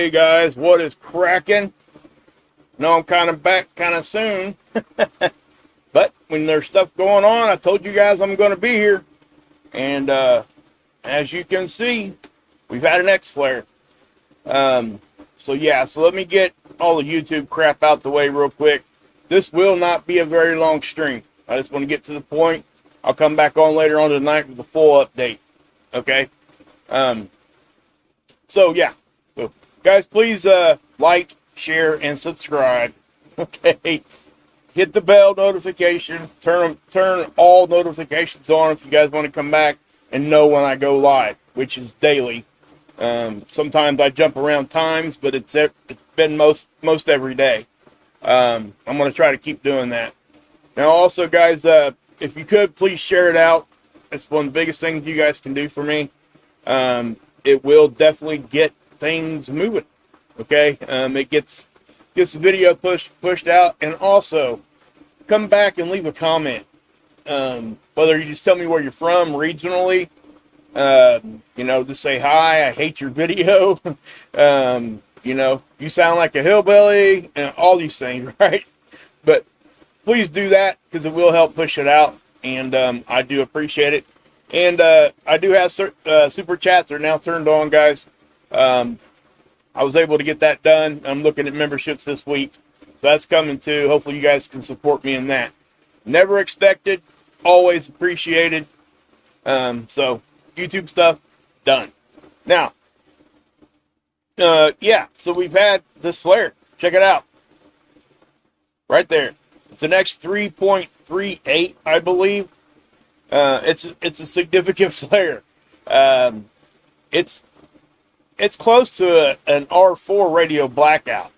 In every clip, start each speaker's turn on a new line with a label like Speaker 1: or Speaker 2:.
Speaker 1: Hey guys, what is cracking? No, I'm kind of back kind of soon. But when there's stuff going on, I told you guys I'm going to be here. And as you can see, we've had an X-flare. So yeah, so let me get all the YouTube crap out the way real quick. This will not be a very long stream. I just want to get to the point. I'll come back on later on tonight with a full update. Okay? So yeah. So, guys, please like, share, and subscribe. Okay? Hit the bell notification. Turn all notifications on if you guys want to come back and know when I go live, which is daily. Sometimes I jump around times, but it's been most every day. I'm going to try to keep doing that. Now, also, guys, if you could, please share it out. It's one of the biggest things you guys can do for me. It will definitely get things moving. Okay? It gets the video pushed out. And also, come back and leave a comment. Whether you just tell me where you're from regionally, just say hi, I hate your video, you sound like a hillbilly, and all these things, right? But please do that, because it will help push it out, and I do appreciate it. And I do have super chats are now turned on, guys. I was able to get that done. I'm looking at memberships this week, so that's coming too. Hopefully you guys can support me in that. Never expected, always appreciated. So YouTube stuff done. Now, yeah, so we've had this flare. Check it out. Right there. It's an X3.38, I believe. It's a significant flare. It's close to an R4 radio blackout.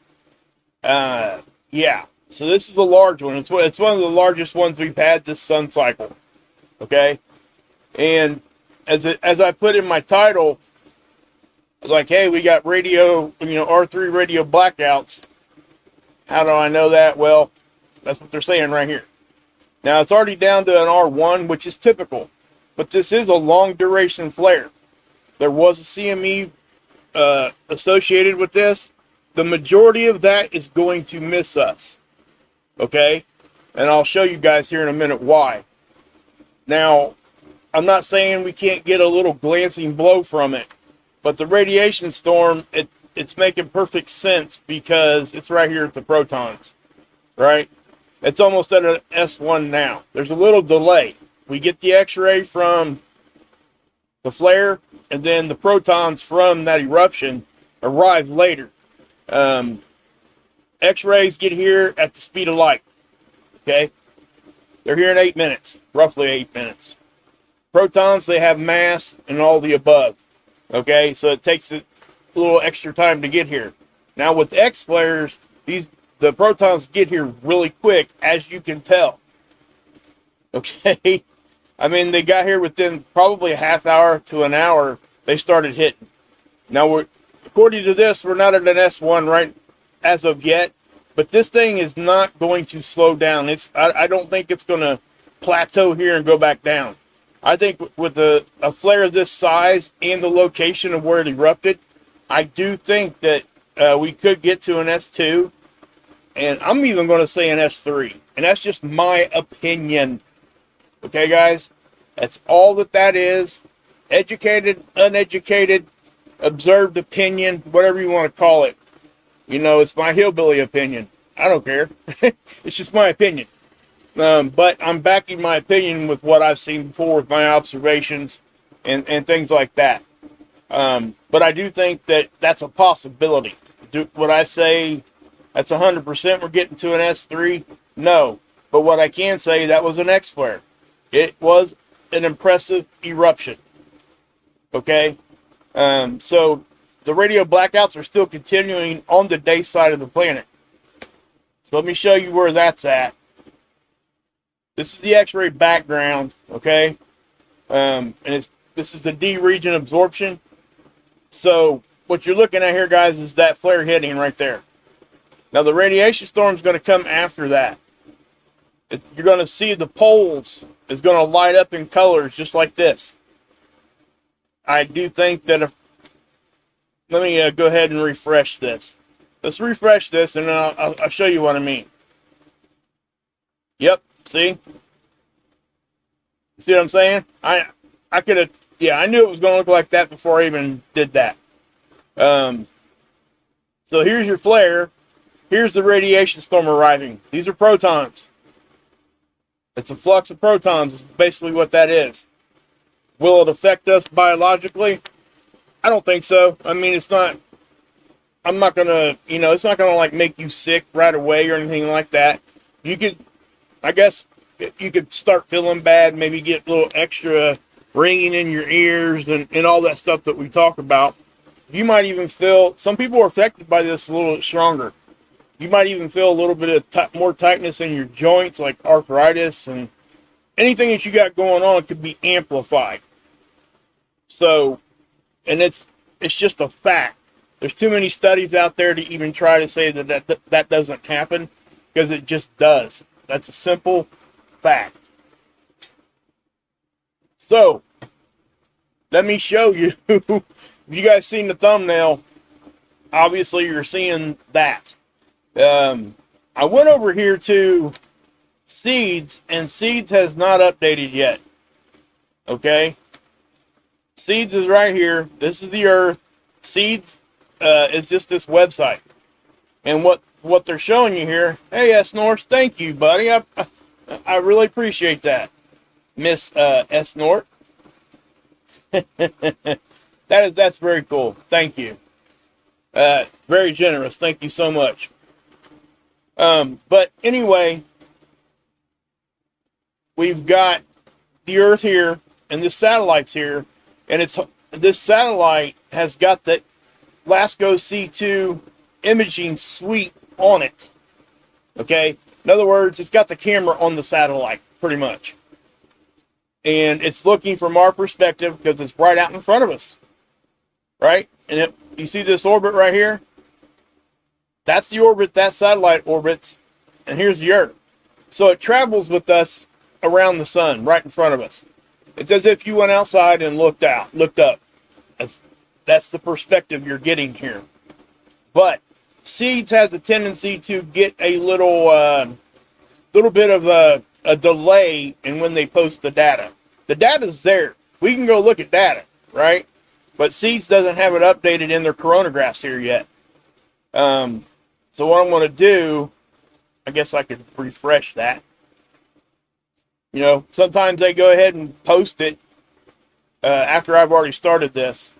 Speaker 1: Yeah. So this is a large one. It's one of the largest ones we've had this sun cycle. Okay? And as I put in my title, like, hey, we got radio, R3 radio blackouts. How do I know that? Well, that's what they're saying right here. Now, it's already down to an R1, which is typical. But this is a long duration flare. There was a CME associated with this. The majority of that is going to miss us. Okay? And I'll show you guys here in a minute why. Now, I'm not saying we can't get a little glancing blow from it, but the radiation storm, it's making perfect sense because it's right here at the protons, right? It's almost at an S1 now. There's a little delay. We get the X-ray from the flare, and then the protons from that eruption arrive later. X-rays get here at the speed of light, okay? They're here in 8 minutes, roughly 8 minutes. Protons, they have mass and all the above. Okay, so it takes a little extra time to get here. Now with X flares, the protons get here really quick, as you can tell. Okay, I mean, they got here within probably a half hour to an hour. They started hitting. Now according to this, we're not at an S1 right as of yet, but this thing is not going to slow down. I don't think it's going to plateau here and go back down. I think with a flare this size and the location of where it erupted, I do think that we could get to an S2, and I'm even going to say an S3, and that's just my opinion. Okay, guys? That's all that is. Educated, uneducated, observed opinion, whatever you want to call it. It's my hillbilly opinion. I don't care. It's just my opinion. But I'm backing my opinion with what I've seen before with my observations and things like that. But I do think that that's a possibility. Would I say that's 100% we're getting to an S3? No. But what I can say, that was an X-flare. It was an impressive eruption. Okay? So the radio blackouts are still continuing on the day side of the planet. So let me show you where that's at. This is the X-ray background, okay? And this is the D region absorption. So what you're looking at here, guys, is that flare hitting right there. Now the radiation storm is going to come after that. You're going to see the poles is going to light up in colors just like this. I do think that let me go ahead and refresh this. Let's refresh this, and then I'll show you what I mean. Yep, see? See what I'm saying? I could have, yeah, I knew it was going to look like that before I even did that. So here's your flare. Here's the radiation storm arriving. These are protons. It's a flux of protons is basically what that is. Will it affect us biologically? I don't think so. I mean, it's not, I'm not going to, it's not going to like make you sick right away or anything like that. You could, I guess, you could start feeling bad, maybe get a little extra ringing in your ears and all that stuff that we talk about. You might even feel, some people are affected by this a little stronger. You might even feel a little bit of more tightness in your joints, like arthritis, and anything that you got going on could be amplified. So, and it's just a fact. There's too many studies out there to even try to say that doesn't happen, because it just does. That's a simple fact. So, let me show you. If you guys seen the thumbnail, obviously you're seeing that. I went over here to Seeds, and Seeds has not updated yet. Okay? Seeds is right here. This is the Earth. Seeds is just this website. And what they're showing you here, hey, S. North, thank you, buddy. I really appreciate that, Miss S. North. That's very cool. Thank you. Very generous. Thank you so much. But anyway, we've got the Earth here, and this satellite's here, and this satellite has got the LASCO C2 imaging suite on it. Okay? In other words, it's got the camera on the satellite, pretty much. And it's looking from our perspective because it's right out in front of us. Right? And you see this orbit right here? That's the orbit that satellite orbits. And here's the Earth. So it travels with us around the sun, right in front of us. It's as if you went outside and looked up. That's the perspective you're getting here. But Seeds has a tendency to get a little bit of a delay in when they post the data. The data's there. We can go look at data, right? But Seeds doesn't have it updated in their coronagraphs here yet. So what I'm going to do, I guess I could refresh that. Sometimes they go ahead and post it after I've already started this.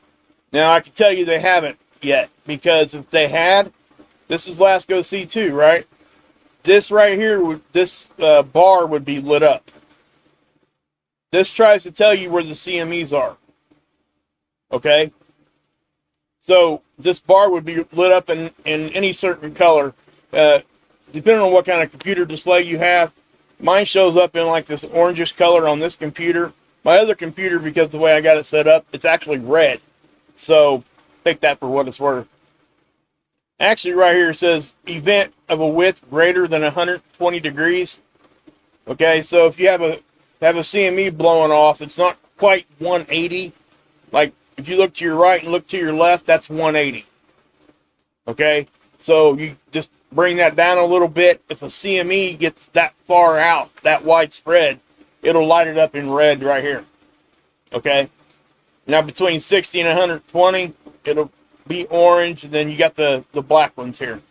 Speaker 1: Now, I can tell you they haven't yet, because if they had, this is LASCO C2, right? This right here, this bar would be lit up. This tries to tell you where the CMEs are. Okay? So this bar would be lit up in any certain color, depending on what kind of computer display you have. Mine shows up in like this orangish color on this computer. My other computer, because the way I got it set up, it's actually red. So take that for what it's worth. Actually, right here it says event of a width greater than 120 degrees. Okay, so if you have a CME blowing off, it's not quite 180. Like if you look to your right and look to your left, that's 180. Okay, so you just bring that down a little bit. If a CME gets that far out, that widespread, it'll light it up in red right here. Okay, now between 60 and 120, it'll be orange, and then you got the black ones here.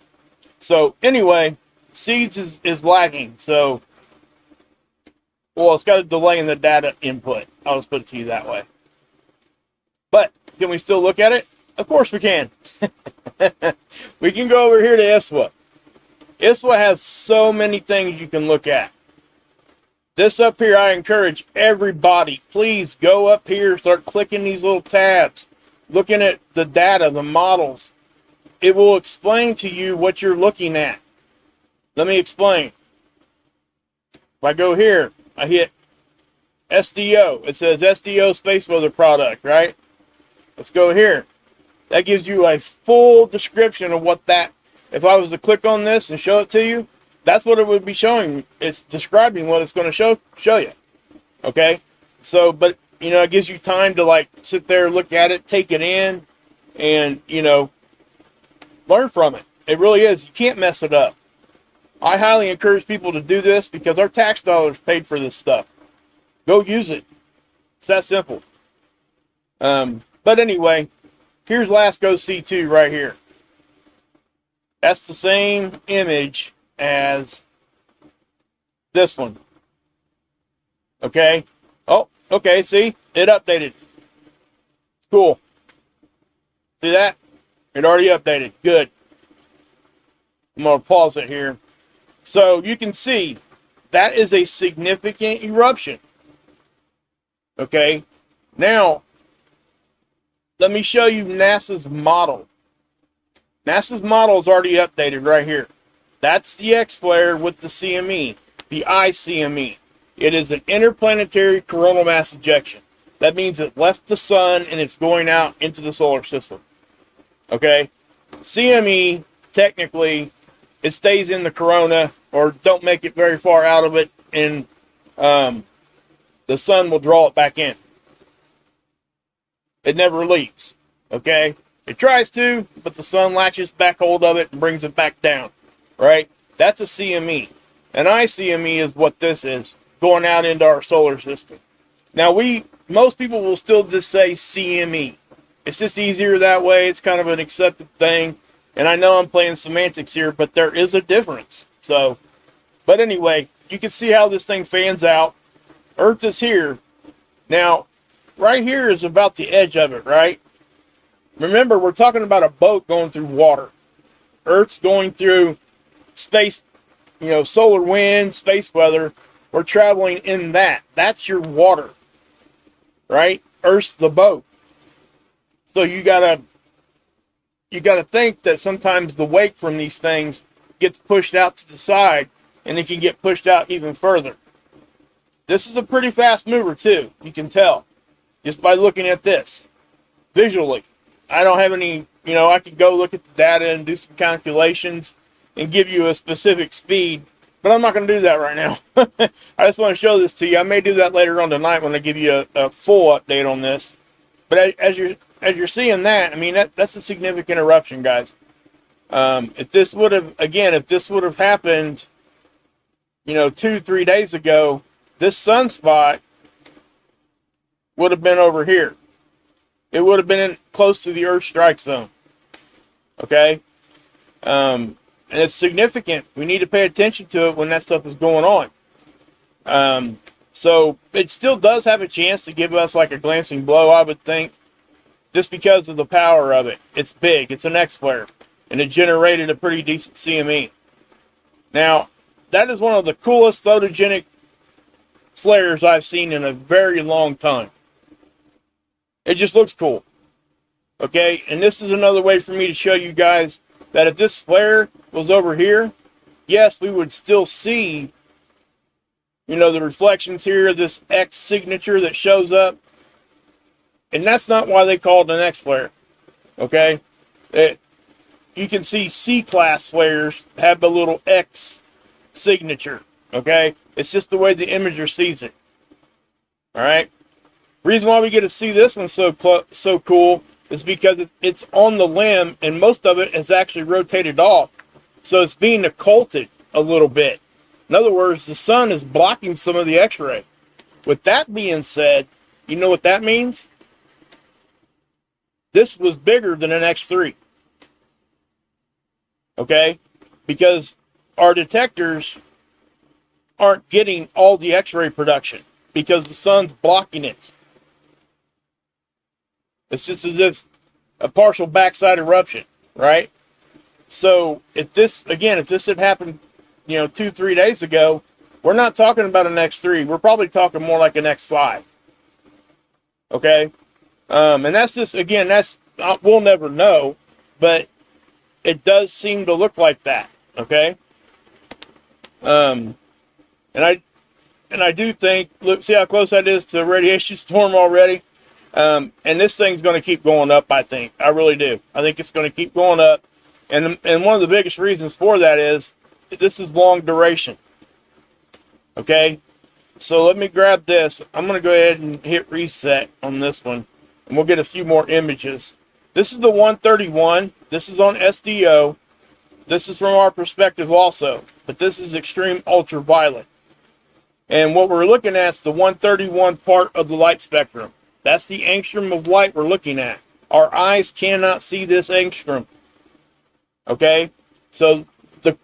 Speaker 1: So anyway, Seeds is lagging. So, well, it's got a delay in the data input. I'll just put it to you that way. But can we still look at it? Of course we can. We can go over here to ISWA. ISWA has so many things you can look at. This up here, I encourage everybody, please go up here, start clicking these little tabs, looking at the data, the models. It will explain to you what you're looking at. Let me explain. If I go here, I hit SDO. It says SDO Space Weather Product, right? Let's go here. That gives you a full description of what that, if I was to click on this and show it to you, that's what it would be showing. It's describing what it's going to show you. Okay? So, but, it gives you time to, like, sit there, look at it, take it in, and, you know, learn from it. It really is. You can't mess it up. I highly encourage people to do this because our tax dollars paid for this stuff. Go use it. It's that simple. But anyway, here's LASCO C2 right here. That's the same image as this one. Okay. Oh, okay. See, it updated. Cool. See that? It already updated. Good. I'm going to pause it here. So you can see that is a significant eruption. Okay. Now, let me show you NASA's model. NASA's model is already updated right here. That's the X flare with the CME, the ICME. It is an interplanetary coronal mass ejection. That means it left the sun and it's going out into the solar system. Okay? CME, technically, it stays in the corona or don't make it very far out of it, and the sun will draw it back in. It never leaves. Okay? It tries to, but the sun latches back hold of it and brings it back down. Right? That's a CME. An ICME is what this is, going out into our solar system. Now, most people will still just say CME. It's just easier that way. It's kind of an accepted thing. And I know I'm playing semantics here, but there is a difference. So, but anyway, you can see how this thing fans out. Earth is here. Now, right here is about the edge of it, right? Remember, we're talking about a boat going through water. Earth's going through space, you know, solar wind, space weather. We're traveling in that. That's your water, right? Earth's the boat. So you gotta think that sometimes the wake from these things gets pushed out to the side, and it can get pushed out even further. This is a pretty fast mover too. You can tell just by looking at this visually. I don't have any, you know, I could go look at the data and do some calculations and give you a specific speed, but I'm not going to do that right now. I just want to show this to you. I may do that later on tonight when I give you a full update on this. But as you're seeing that, I mean, that's a significant eruption, guys. If this would have happened, you know, 2-3 days ago, this sunspot would have been over here. It would have been close to the Earth strike zone. Okay? And it's significant. We need to pay attention to it when that stuff is going on. So it still does have a chance to give us like a glancing blow, I would think, just because of the power of it. It's big. It's an X flare. And it generated a pretty decent CME. Now, that is one of the coolest photogenic flares I've seen in a very long time. It just looks cool. Okay? And this is another way for me to show you guys that if this flare was over here, yes, we would still see, you know, the reflections here, this X signature that shows up. And that's not why they call it an X flare. Okay? You can see C-class flares have the little X signature. Okay? It's just the way the imager sees it. Alright? Reason why we get to see this one so cool is because it's on the limb and most of it is actually rotated off. So it's being occulted a little bit. In other words, the sun is blocking some of the X-ray. With that being said, you know what that means? This was bigger than an X3. Okay? Because our detectors aren't getting all the X-ray production because the sun's blocking it. It's just as if a partial backside eruption, right? So if this had happened, you know, 2-3 days ago, we're not talking about an X3. We're probably talking more like an X5. Okay? And that's just, again, we'll never know, but it does seem to look like that. Okay? And I do think, look, see how close that is to a radiation storm already? And this thing's going to keep going up, I think. I really do. I think it's going to keep going up. And one of the biggest reasons for that is this is long duration. Okay? So let me grab this. I'm going to go ahead and hit reset on this one. And we'll get a few more images. This is the 131. This is on SDO. This is from our perspective also, but this is extreme ultraviolet. And what we're looking at is the 131 part of the light spectrum. That's the angstrom of light we're looking at. Our eyes cannot see this angstrom. Okay? So the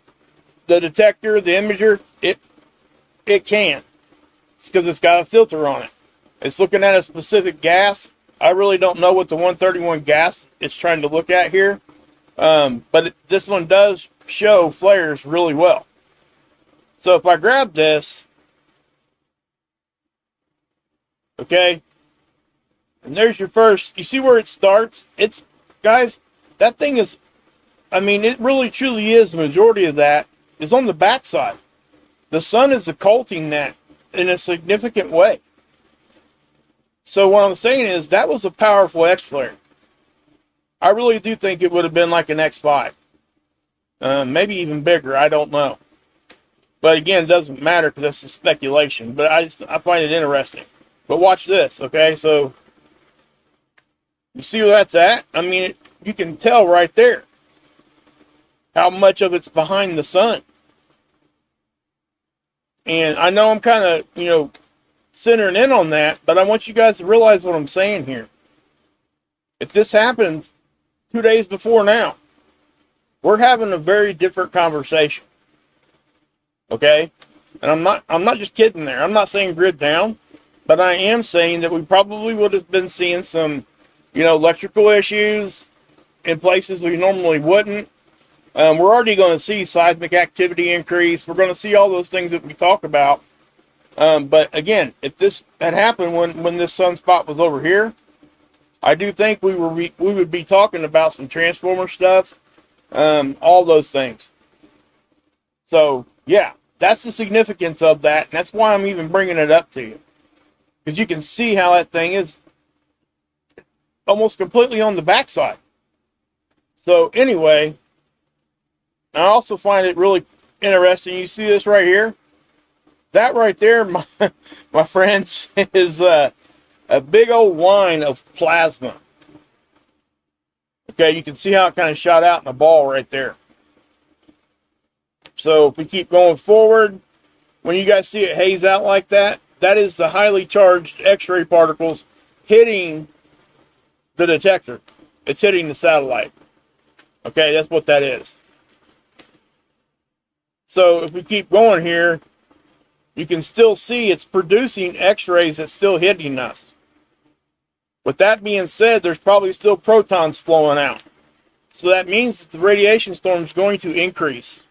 Speaker 1: detector, the imager, it can. It's because it's got a filter on it. It's looking at a specific gas. I really don't know what the 131 gas it's trying to look at here. But this one does show flares really well. So if I grab this, okay, and there's your first, you see where it starts? It's, guys, that thing is, I mean, it really truly is, the majority of that is on the backside. The sun is occulting that in a significant way. So what I'm saying is that was a powerful X flare. I really do think it would have been like an X5. Maybe even bigger, I don't know. But again, it doesn't matter because that's a speculation. But I find it interesting. But watch this, okay? So, you see where that's at? I mean, you can tell right there how much of it's behind the sun. And I know I'm kind of, centering in on that, but I want you guys to realize what I'm saying here. If this happens 2 days before now, we're having a very different conversation. Okay? And I'm not just kidding there. I'm not saying grid down, but I am saying that we probably would have been seeing some, electrical issues in places we normally wouldn't. We're already going to see seismic activity increase. We're going to see all those things that we talk about. But again, if this had happened when this sunspot was over here, I do think we would be talking about some transformer stuff, all those things. So yeah, that's the significance of that, and that's why I'm even bringing it up to you, because you can see how that thing is almost completely on the backside. So anyway, I also find it really interesting. You see this right here? That right there, my friends, is a big old line of plasma. Okay, you can see how it kind of shot out in a ball right there. So if we keep going forward, when you guys see it haze out like that, that is the highly charged X-ray particles hitting the detector. It's hitting the satellite. Okay, that's what that is. So if we keep going here, you can still see it's producing X-rays that's still hitting us. With that being said, there's probably still protons flowing out. So that means that the radiation storm is going to increase.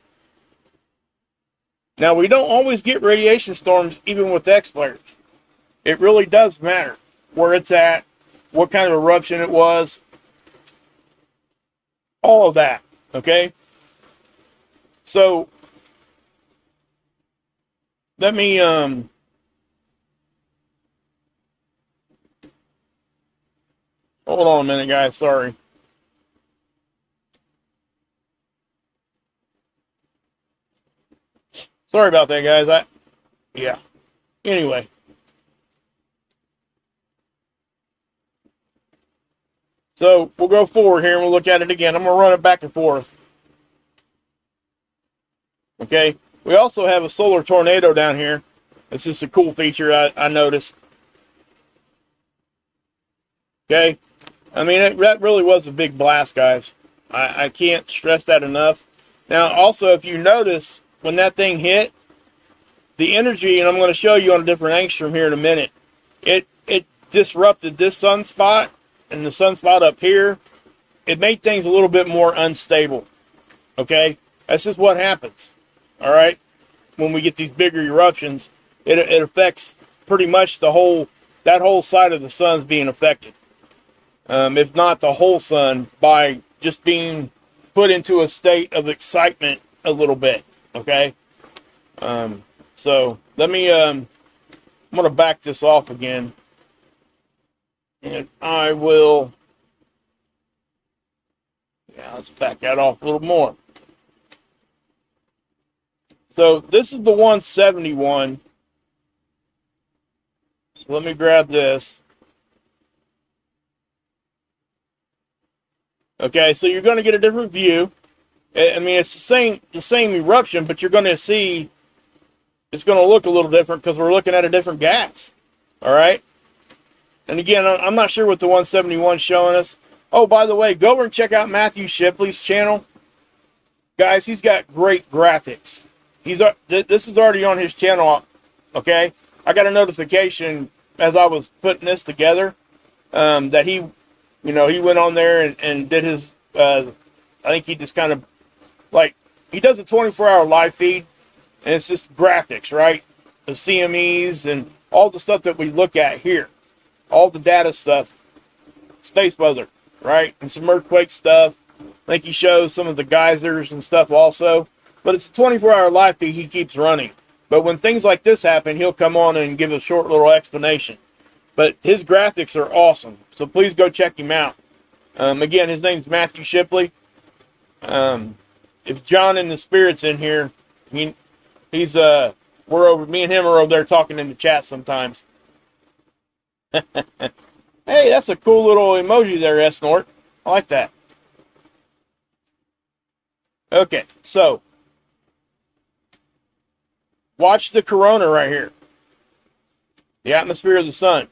Speaker 1: Now, we don't always get radiation storms even with X flares. It really does matter where it's at, what kind of eruption it was, all of that, okay? So, let me, hold on a minute, guys, sorry. Sorry about that, guys. Yeah. Anyway. So, we'll go forward here and we'll look at it again. I'm going to run it back and forth. Okay. We also have a solar tornado down here. It's just a cool feature I noticed. Okay. I mean, that really was a big blast, guys. I can't stress that enough. Now, also, if you notice, when that thing hit, the energy, and I'm going to show you on a different angstrom here in a minute, it disrupted this sunspot and the sunspot up here. It made things a little bit more unstable. Okay? That's just what happens. All right? When we get these bigger eruptions, it affects pretty much that whole side of the sun's being affected. If not the whole sun, by just being put into a state of excitement a little bit. Okay? So let me, I'm going to back this off again. And I will, let's back that off a little more. So this is the 171. So let me grab this. Okay, so you're going to get a different view. I mean, it's the same eruption, but you're going to see it's going to look a little different because we're looking at a different gas. All right. And again, I'm not sure what the 171 is showing us. Oh, by the way, go over and check out Matthew Shipley's channel. Guys, he's got great graphics. This is already on his channel, okay? I got a notification as I was putting this together that he went on there and did his, I think he just kind of, like, he does a 24-hour live feed, and it's just graphics, right? The CMEs and all the stuff that we look at here. All the data stuff. Space weather, right? And some earthquake stuff. I think he shows some of the geysers and stuff also. But it's a 24-hour live feed he keeps running. But when things like this happen, he'll come on and give a short little explanation. But his graphics are awesome. So please go check him out. Again, his name's Matthew Shipley. If John and the Spirit's in here, me and him are over there talking in the chat sometimes. Hey, that's a cool little emoji there, S-Nort. I like that. Okay, so watch the corona right here. The atmosphere of the sun.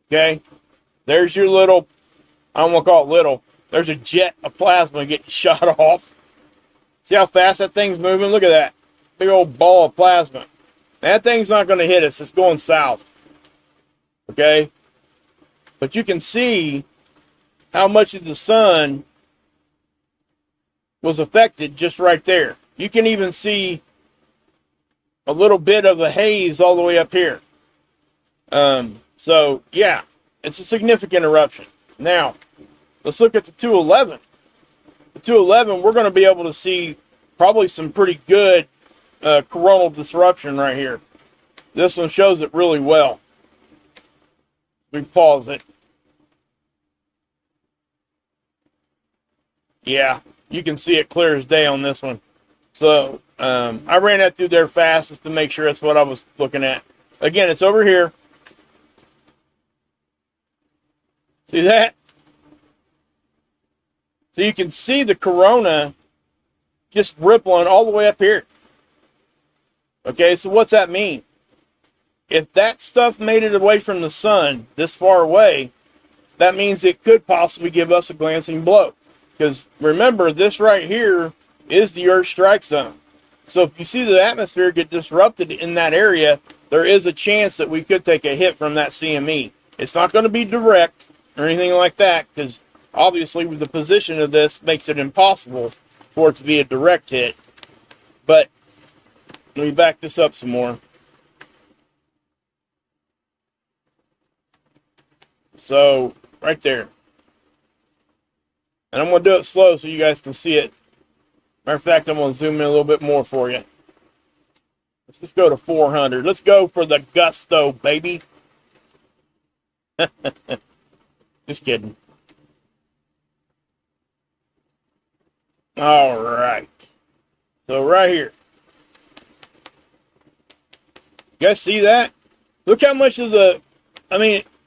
Speaker 1: Okay, there's your little, I don't want to call it little, there's a jet of plasma getting shot off. See how fast that thing's moving? Look at that. Big old ball of plasma. That thing's not going to hit us. It's going south. Okay? But you can see how much of the sun was affected just right there. You can even see a little bit of a haze all the way up here. So, yeah, it's a significant eruption. Now, let's look at the 211. The 211, we're going to be able to see probably some pretty good coronal disruption right here. This one shows it really well. We pause it. Yeah, you can see it clear as day on this one. So I ran that through there fast just to make sure that's what I was looking at. Again, it's over here. See that? So you can see the corona just rippling all the way up here. Okay, so what's that mean? If that stuff made it away from the sun this far away, that means it could possibly give us a glancing blow. Because remember, this right here is the Earth strike zone. So if you see the atmosphere get disrupted in that area, there is a chance that we could take a hit from that CME. It's not going to be direct or anything like that, because obviously the position of this makes it impossible for it to be a direct hit. But let me back this up some more. So, right there. And I'm going to do it slow so you guys can see it. Matter of fact, I'm going to zoom in a little bit more for you. Let's just go to 400. Let's go for the gusto, baby. Just kidding. All right. So right here. You guys see that? Look how much of the,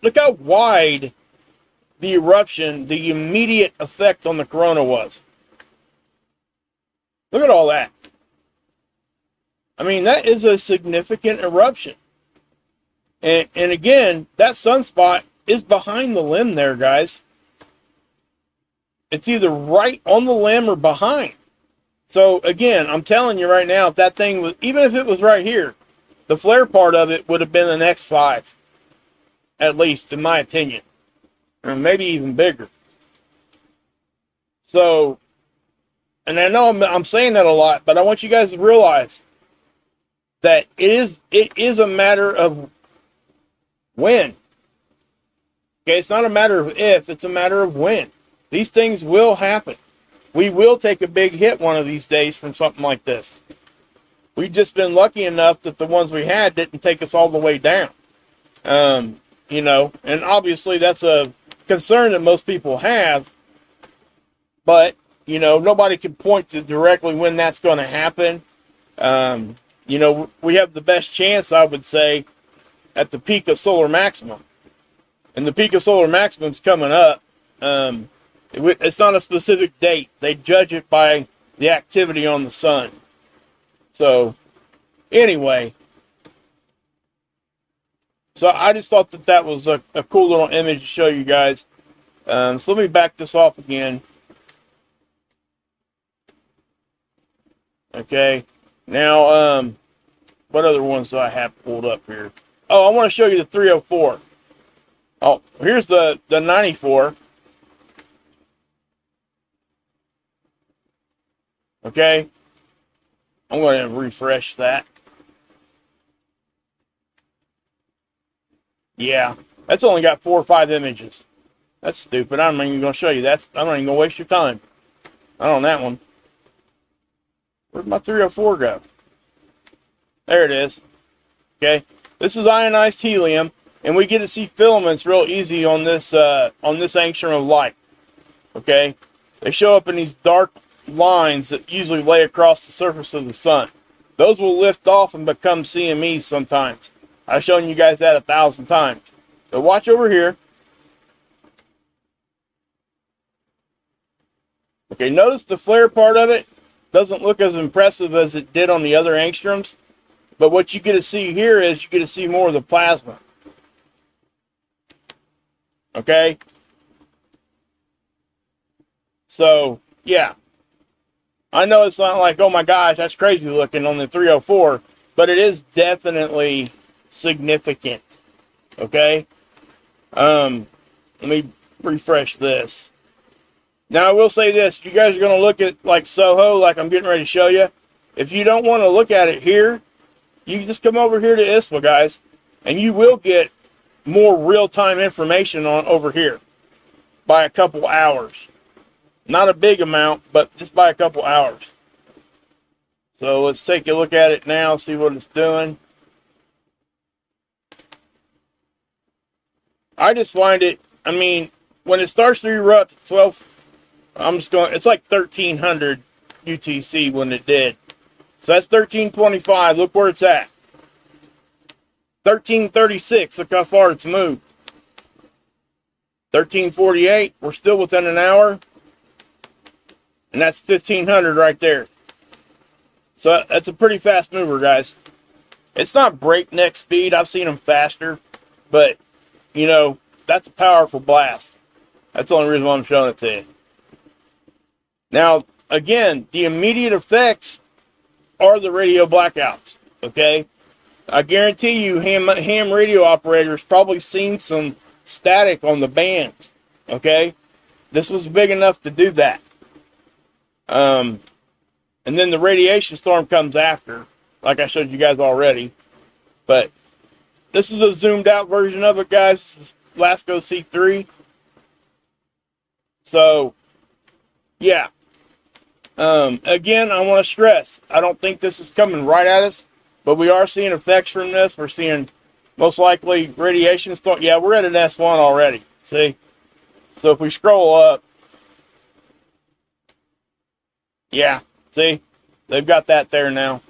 Speaker 1: look how wide the eruption, the immediate effect on the corona was. Look at all that. That is a significant eruption. And again, that sunspot is behind the limb there, guys. It's either right on the limb or behind. So again, I'm telling you right now, if that thing was, even if it was right here, the flare part of it would have been an X5. At least, in my opinion. Or maybe even bigger. So, and I know I'm saying that a lot, but I want you guys to realize that it is a matter of when. Okay, it's not a matter of if, it's a matter of when. These things will happen. We will take a big hit one of these days from something like this. We've just been lucky enough that the ones we had didn't take us all the way down. And obviously that's a concern that most people have. But, nobody can point to directly when that's going to happen. We have the best chance, I would say, at the peak of solar maximum. And the peak of solar maximum's coming up. It's not a specific date. They judge it by the activity on the sun. So, anyway. So I just thought that was a cool little image to show you guys. So let me back this off again. Okay. Now, what other ones do I have pulled up here? Oh, I want to show you the 304. Oh, here's the 94. Okay. I'm going to refresh that. Yeah, that's only got 4 or 5 images. That's stupid. I'm not even going to show you that. I'm not even going to waste your time. Not on that one. Where'd my 304 go? There it is. Okay, this is ionized helium, and we get to see filaments real easy on this angstrom of light. Okay, they show up in these dark lines that usually lay across the surface of the sun. Those will lift off and become CMEs sometimes. I've shown you guys that 1,000 times. So watch over here. Okay, notice the flare part of it doesn't look as impressive as it did on the other angstroms. But what you get to see here is you get to see more of the plasma. Okay? So, yeah. I know it's not like, oh my gosh, that's crazy looking on the 304. But it is definitely significant. Okay? Let me refresh this. Now I will say this, you guys are going to look at like Soho, like I'm getting ready to show you. If you don't want to look at it here, you can just come over here to ISWA, guys, and you will get more real-time information on over here by a couple hours. Not a big amount, but just by a couple hours. So let's take a look at it now, see what it's doing. I just find it, I mean, when it starts to erupt at 12, it's like 1300 UTC when it did. So that's 1325, look where it's at. 1336, look how far it's moved. 1348, we're still within an hour. And that's 1500 right there. So that's a pretty fast mover, guys. It's not breakneck speed, I've seen them faster. But, you know, that's a powerful blast. That's the only reason why I'm showing it to you. Now, again, the immediate effects are the radio blackouts, okay? I guarantee you ham radio operators probably seen some static on the bands, okay? This was big enough to do that. And then the radiation storm comes after, like I showed you guys already. But this is a zoomed out version of it, guys. This is LASCO C3. So, yeah. Again, I want to stress, I don't think this is coming right at us, but we are seeing effects from this. We're seeing most likely radiation storm. Yeah, we're at an S1 already. See? So if we scroll up, yeah, see? They've got that there now.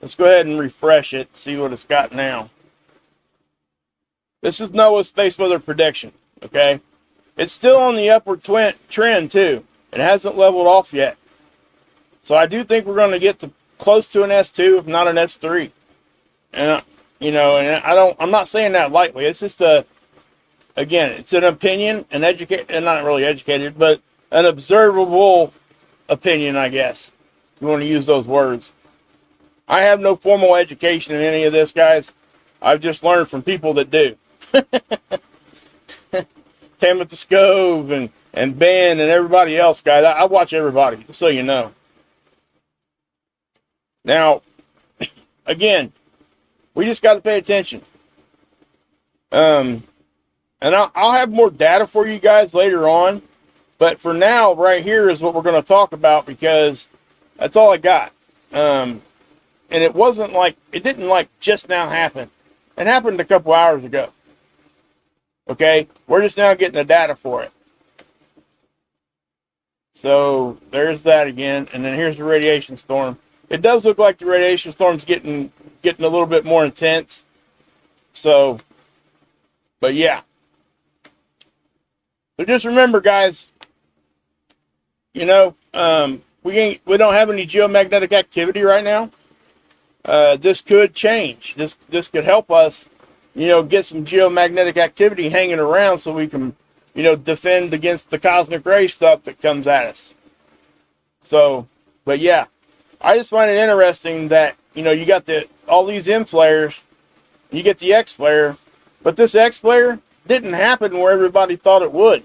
Speaker 1: Let's go ahead and refresh it, see what it's got now. This is NOAA's space weather prediction, okay? It's still on the upward trend, too. It hasn't leveled off yet. So I do think we're going to get to close to an S2, if not an S3. And, you know, and I'm not saying that lightly. It's just again, it's an opinion, and not really educated, but an observable opinion, I guess. You want to use those words. I have no formal education in any of this, guys. I've just learned from people that do. Tammy Scove and Ben and everybody else, guys. I watch everybody, just so you know. Now, again, we just got to pay attention. And I'll have more data for you guys later on. But for now, right here is what we're going to talk about, because that's all I got. And it didn't like just now happen. It happened a couple hours ago. Okay? We're just now getting the data for it. So there's that again. And then here's the radiation storm. It does look like the radiation storm's getting a little bit more intense. So, but yeah. So just remember, guys, you know, we don't have any geomagnetic activity right now. This could change. This could help us, you know, get some geomagnetic activity hanging around so we can, you know, defend against the cosmic ray stuff that comes at us. So, but yeah, I just find it interesting that, you know, you got all these M flares, you get the X flare, but this X flare didn't happen where everybody thought it would.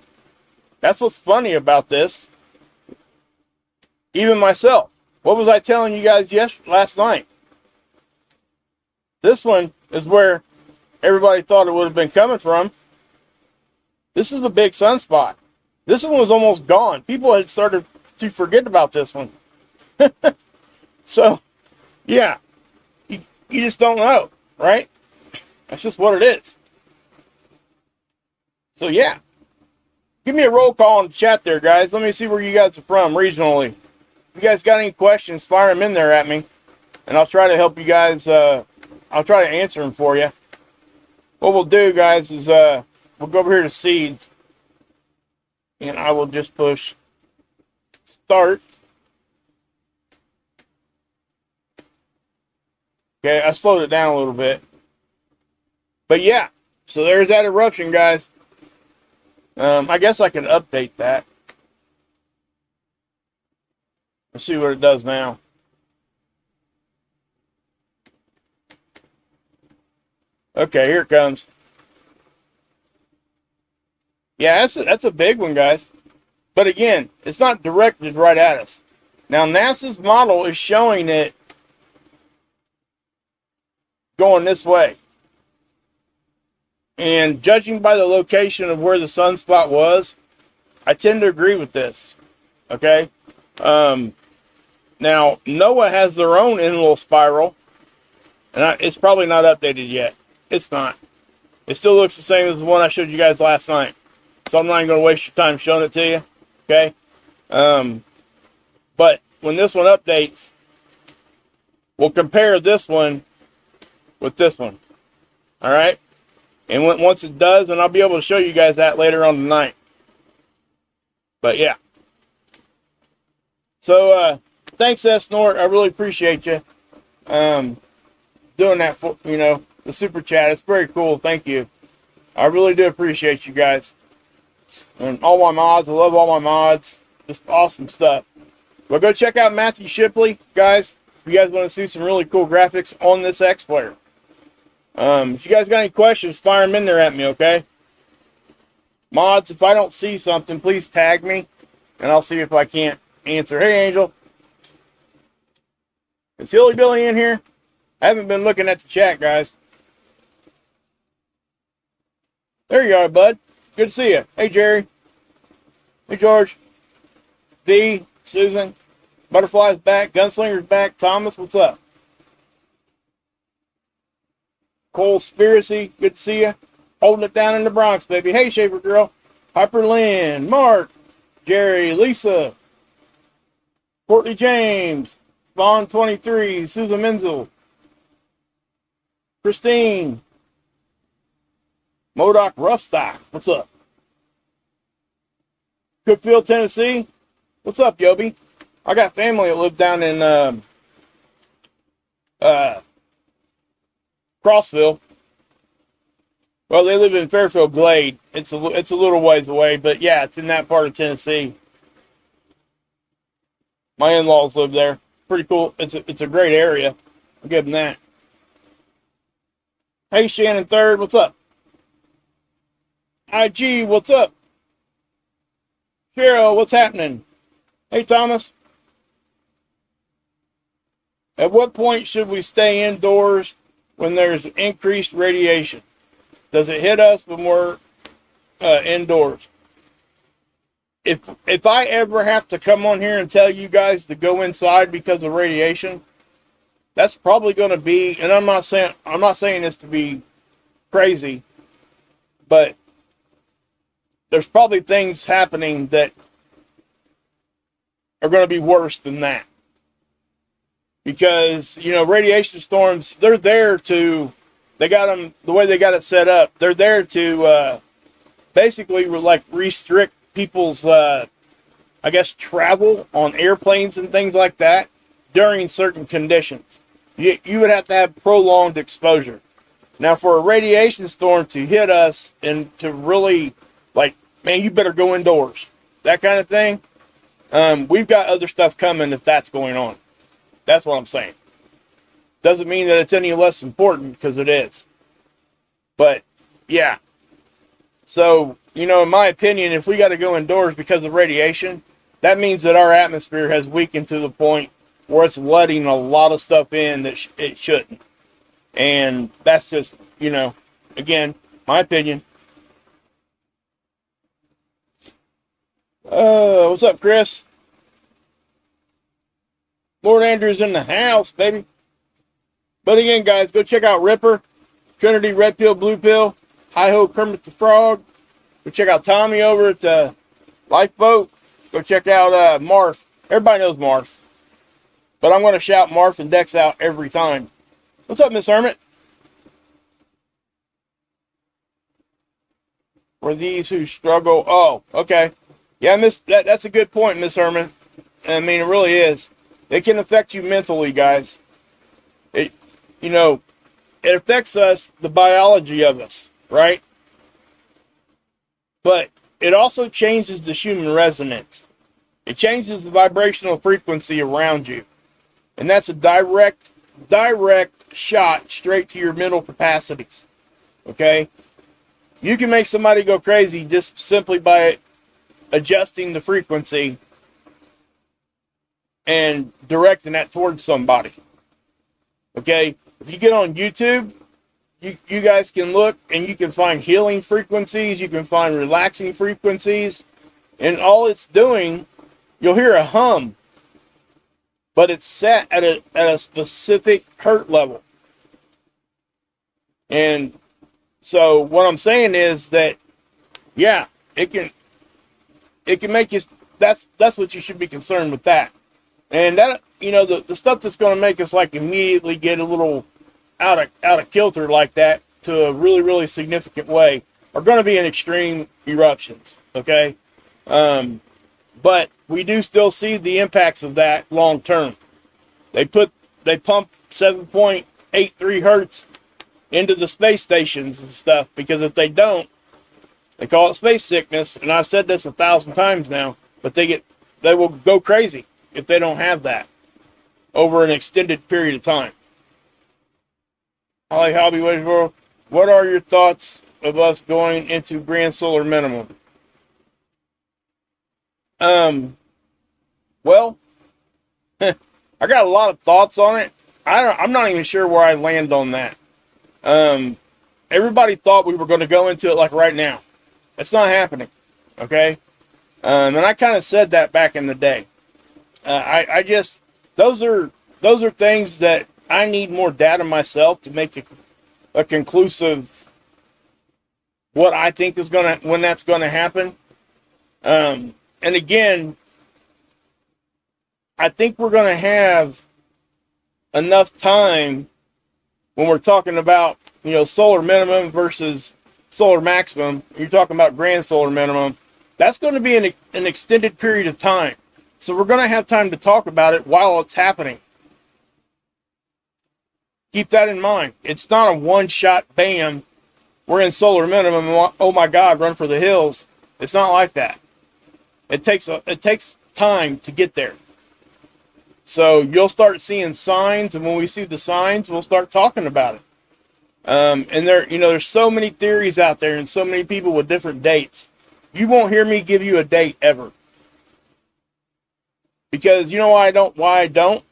Speaker 1: That's what's funny about this. Even myself. What was I telling you guys last night? This one is where everybody thought it would have been coming from. This is a big sunspot. This one was almost gone. People had started to forget about this one. So, yeah. You just don't know, right? That's just what it is. So, yeah. Give me a roll call in the chat there, guys. Let me see where you guys are from regionally. If you guys got any questions, fire them in there at me. And I'll try to help you guys. I'll try to answer them for you. What we'll do, guys, is we'll go over here to seeds. And I will just push start. Okay, I slowed it down a little bit. But yeah, so there's that eruption, guys. I guess I can update that. Let's see what it does now. Okay, here it comes. Yeah, that's a big one, guys. But again, it's not directed right at us. Now, NASA's model is showing it going this way. And judging by the location of where the sunspot was, I tend to agree with this. Okay? Now, NOAA has their own Enlil spiral. And it's probably not updated yet. It's not. It still looks the same as the one I showed you guys last night. So I'm not even going to waste your time showing it to you. Okay? But when this one updates, we'll compare this one with this one. Alright? And once it does, then I'll be able to show you guys that later on tonight. But yeah. So, thanks, S-Nort. I really appreciate you doing that for, you know, the super chat. It's very cool. Thank you. I really do appreciate you guys. And all my mods. I love all my mods. Just awesome stuff. Well, go check out Matthew Shipley, guys. If you guys want to see some really cool graphics on this X-Flare. If you guys got any questions, fire them in there at me, okay? Mods, if I don't see something, please tag me, and I'll see if I can't answer. Hey, Angel. Is Hilly Billy in here? I haven't been looking at the chat, guys. There you are, bud. Good to see you. Hey, Jerry. Hey, George. V, Susan. Butterfly's back. Gunslinger's back. Thomas, what's up? Cole Spiracy, good to see you. Holding it down in the Bronx, baby. Hey, Shaver Girl. Hyper Lynn, Mark, Jerry, Lisa, Courtney James, Spawn 23, Susan Menzel, Christine, Modoc Roughstock, what's up? Cookville, Tennessee, what's up, Yobi? I got family that live down in Crossville. Well, they live in Fairfield Glade. It's a little ways away, but yeah, it's in that part of Tennessee. My in-laws live there. Pretty cool. It's a great area. I'll give them that. Hey, Shannon Third, what's up? IG, what's up? Cheryl, what's happening? Hey, Thomas. At what point should we stay indoors when there's increased radiation? Does it hit us when we're indoors? If I ever have to come on here and tell you guys to go inside because of radiation, that's probably going to be, and I'm not saying this to be crazy, but there's probably things happening that are going to be worse than that. Because, you know, radiation storms, they got them, the way they got it set up, they're there to basically like restrict people's, I guess, travel on airplanes and things like that during certain conditions. You would have to have prolonged exposure. Now, for a radiation storm to hit us and to really, like, man, you better go indoors, that kind of thing, we've got other stuff coming if that's going on. That's what I'm saying. Doesn't mean that it's any less important, because it is. But, yeah. So, in my opinion, if we got to go indoors because of radiation, that means that our atmosphere has weakened to the point where it's letting a lot of stuff in that it shouldn't. And that's just, again, my opinion. What's up, Chris? Lord Andrew's in the house, baby. But again, guys, go check out Ripper, Trinity, Red Pill, Blue Pill, Hi-Ho, Kermit the Frog. Go check out Tommy over at the Lifeboat. Go check out Marf. Everybody knows Marf. But I'm going to shout Marf and Dex out every time. What's up, Miss Hermit? For these who struggle. Oh, okay. Yeah, that's a good point, Miss Hermit. I mean, it really is. It can affect you mentally, guys. It affects us, the biology of us, right? But it also changes the human resonance. It changes the vibrational frequency around you. And that's a direct shot straight to your mental capacities. Okay? You can make somebody go crazy just simply by adjusting the frequency and directing that towards somebody. Okay? If you get on YouTube, you guys can look and you can find healing frequencies, you can find relaxing frequencies, and all it's doing, you'll hear a hum, but it's set at a specific hertz level. And so what I'm saying is that, yeah, it can make you, that's what you should be concerned with that. And that, the stuff that's going to make us like immediately get a little out of kilter like that to a really, really significant way are going to be in extreme eruptions. Okay. But we do still see the impacts of that long term. They pump 7.83 hertz into the space stations and stuff, because if they don't, they call it space sickness. And I've said this 1,000 times now, but they will go crazy if they don't have that over an extended period of time. Holly Hobby World, what are your thoughts of us going into grand solar minimum? Well, I got a lot of thoughts on it. I'm not even sure where I land on that. Everybody thought we were going to go into it like right now. It's not happening. Okay. And I kind of said that back in the day. I just, those are things that I need more data myself to make a conclusive what I think is when that's gonna happen. And again, I think we're gonna have enough time when we're talking about, solar minimum versus solar maximum. You're talking about grand solar minimum. That's going to be an extended period of time. So we're going to have time to talk about it while it's happening. Keep that in mind. It's not a one-shot bam, we're in solar minimum, oh my God, run for the hills. It's not like that. It takes time to get there. So you'll start seeing signs, and when we see the signs, we'll start talking about it. And there's so many theories out there and so many people with different dates. You won't hear me give you a date ever. Because you know why I don't?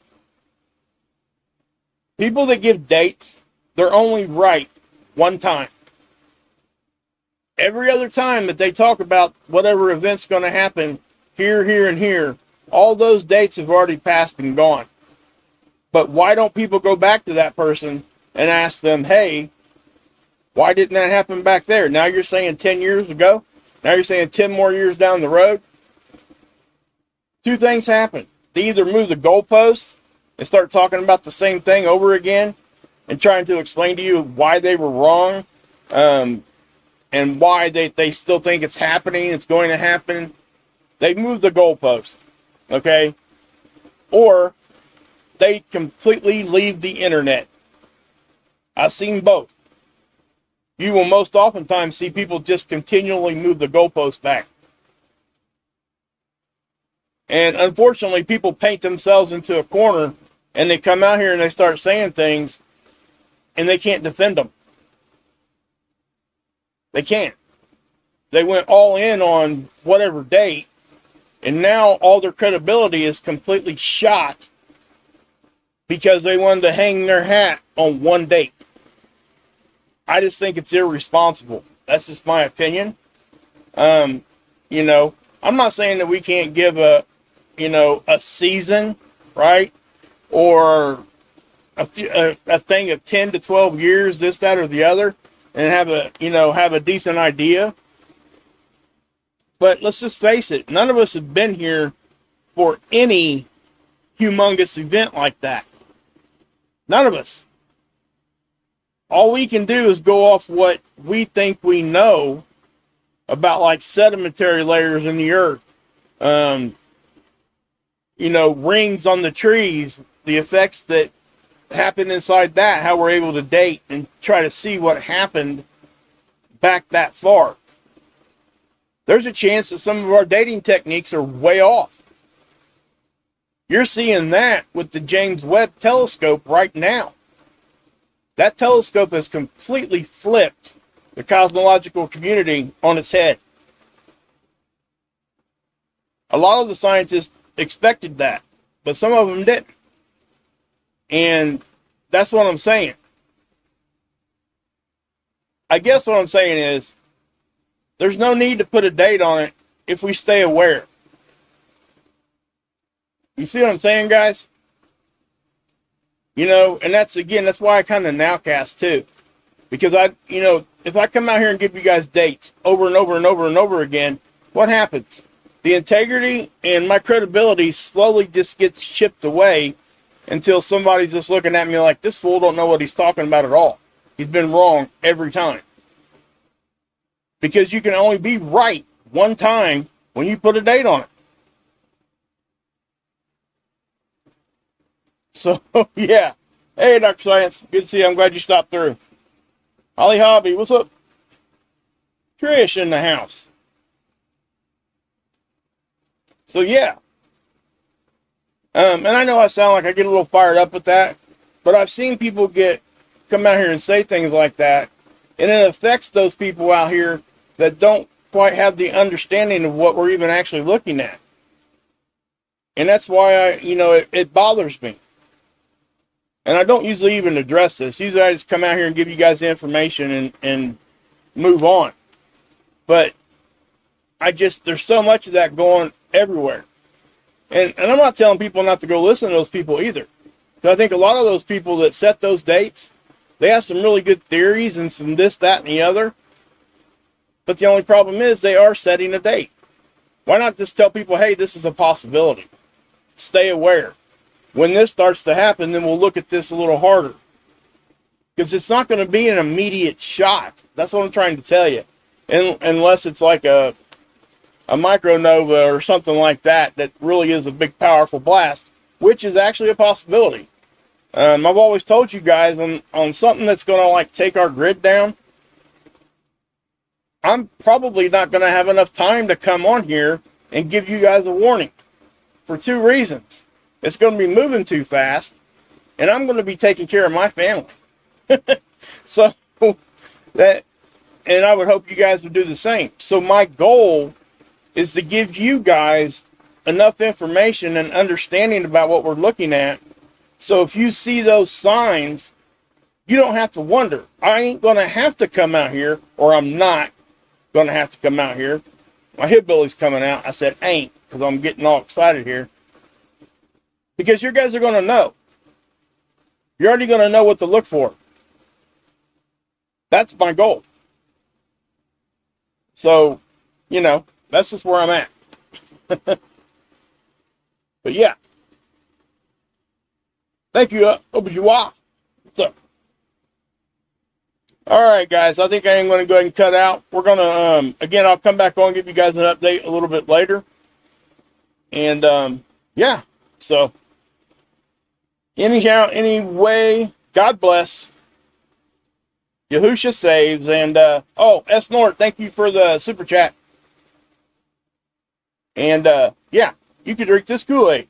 Speaker 1: People that give dates, they're only right one time. Every other time that they talk about whatever event's going to happen here, here, and here, all those dates have already passed and gone. But why don't people go back to that person and ask them, hey, why didn't that happen back there? Now you're saying 10 years ago? Now you're saying 10 more years down the road? Two things happen. They either move the goalposts and start talking about the same thing over again and trying to explain to you why they were wrong. And and why they still think it's happening, it's going to happen, they move the goalpost, okay? Or they completely leave the internet. I've seen both. You will most oftentimes see people just continually move the goalpost back. And unfortunately, people paint themselves into a corner, and they come out here and they start saying things, and they can't defend them. They can't. They went all in on whatever date, and now all their credibility is completely shot because they wanted to hang their hat on one date. I just think it's irresponsible. That's just my opinion. I'm not saying that we can't give a season, right? Or a thing of 10 to 12 years, this, that, or the other, and have a decent idea. But let's just face it, none of us have been here for any humongous event like that. None of us. All we can do is go off what we think we know about, like sedimentary layers in the earth, rings on the trees, the effects that happen inside that, how we're able to date and try to see what happened back that far. There's a chance that some of our dating techniques are way off. You're seeing that with the James Webb telescope right now. That telescope has completely flipped the cosmological community on its head. A lot of the scientists expected that, but some of them didn't. And that's what I'm saying. I guess what I'm saying is, there's no need to put a date on it if we stay aware. You see what I'm saying, guys? And that's why I kind of nowcast too. Because if I come out here and give you guys dates over and over and over and over again, what happens? The integrity and my credibility slowly just gets chipped away until somebody's just looking at me like, this fool don't know what he's talking about at all. He's been wrong every time. Because you can only be right one time when you put a date on it. So, yeah. Hey, Dr. Science. Good to see you. I'm glad you stopped through. Holly Hobby, what's up? Trish in the house. So, yeah. And I know I sound like I get a little fired up with that, but I've seen people come out here and say things like that, and it affects those people out here that don't quite have the understanding of what we're even actually looking at. And that's why it bothers me. And I don't usually even address this. Usually I just come out here and give you guys the information and move on. But there's so much of that going everywhere. And I'm not telling people not to go listen to those people either. Because I think a lot of those people that set those dates, they have some really good theories and some this, that, and the other. But the only problem is they are setting a date. Why not just tell people, hey, this is a possibility. Stay aware. When this starts to happen, then we'll look at this a little harder. Because it's not going to be an immediate shot. That's what I'm trying to tell you. Unless it's like a micronova or something like that really is a big, powerful blast, which is actually a possibility. I've always told you guys on something that's going to take our grid down, I'm probably not going to have enough time to come on here and give you guys a warning for two reasons. It's going to be moving too fast, and I'm going to be taking care of my family. So and I would hope you guys would do the same. So my goal is to give you guys enough information and understanding about what we're looking at. So if you see those signs, you don't have to wonder. I ain't going to have to come out here, or I'm not going to have to come out here. My hillbilly's coming out. I said ain't, because I'm getting all excited here. Because you guys are going to know. You're already going to know what to look for. That's my goal. So, that's just where I'm at. But yeah. Thank you, Obajua. What's up? All right, guys, I think I am going to go ahead and cut out. We're going to, again, I'll come back on and give you guys an update a little bit later. And, yeah, so anyhow, anyway, God bless. Yahusha saves. And, oh, S. Nord, thank you for the super chat. And, yeah, you can drink this Kool-Aid.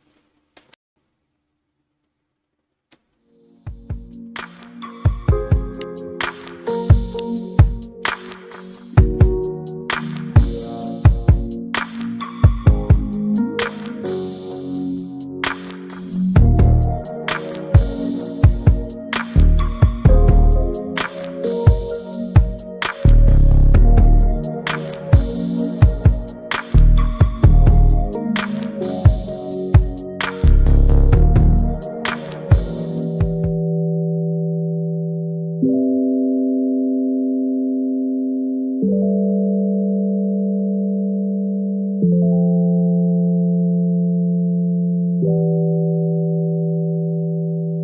Speaker 2: You